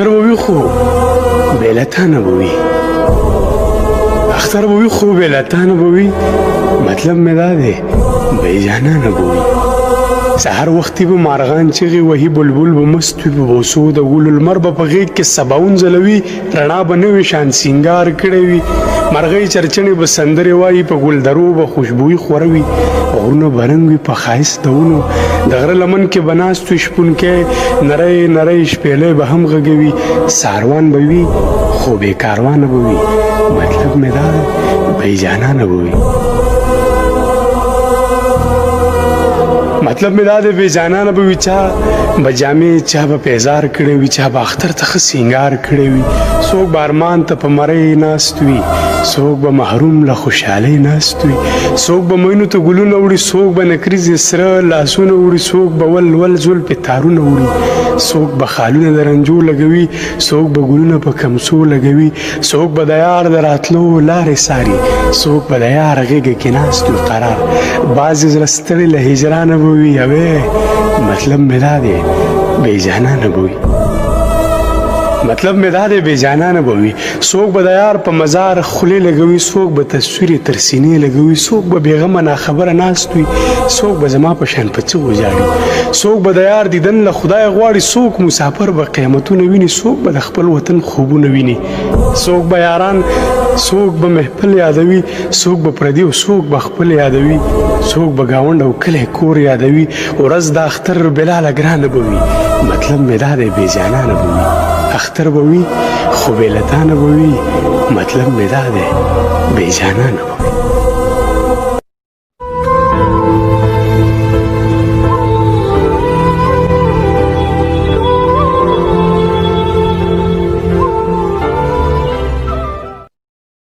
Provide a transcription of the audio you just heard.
اختر به وي خو بې له تا نه به وي اختر به وي خو بې له تا نه به وي مطلب مې دا دی بې جانانه به وي سهار وختي به مارغان چغې وهي بلبل به مست وي په بوسو د ګلو لمر به په غېږ کې سباوون ځلوي رڼا به نوي شان سینګار کړی وي مرغۍ چرچڼې به سندرې وایي په ګلدرو به خوشبويي خوره وي غرونه به رنګ وي په ښایست د ونو د غره لمن کې به ناست وي شپونکی نری نری شپېلی به هم غږوي ساروان به وي خو بې کاروانه به وي مطلب مې دا دی بې جانانه به وي مطلب مې دا دی بې جانانه به وي چا به جامې چا به پیزار کړی وي چا به اختر ته ښه سینګار کړی وي څوک به ارمان ته په مرۍ ناست وي څوک به محروم له خوشحالۍ ناست وي څوک به مینو ته ګلونه وړي څوک به نکریزې سره لاسونه وړي څوک به ول ول زلفې تارونه وړي څوک به خالونه د رنجو لګوي څوک به ګلونه په کمڅو لګوي څوک به د یار د راتلو لارې څاري څوک به د یار غېږه کې ناست وي قرار بعضې زړه ستړي له هجرانه به وي اوې مطلب مې دا دی بې جانانه به وي مطلب مې دا دی بې جانانه به وي څوک به د یار په مزار خولې لګوي څوک به تصویر یې تر سینې لګوي څوک به بېغمه ناخبره ناست وي څوک به زما په شان په څه وژاړي څوک به د یار دیدن له خدای غواړي څوک مسافر به قیامتونه ویني څوک به د خپل وطن خوبونه ویني څوک به یاران څوک به محفل یادوي څوک به پردي او څوک به خپل یادوي څوک به ګاونډ او کلی کور یادوي ورځ د اختر بلاله ګرانه به وي مطلب مې دا دی بې جانانه به وي اختر به وي خو بې له تا نه به وي مطلب مې دا دی بې جانانه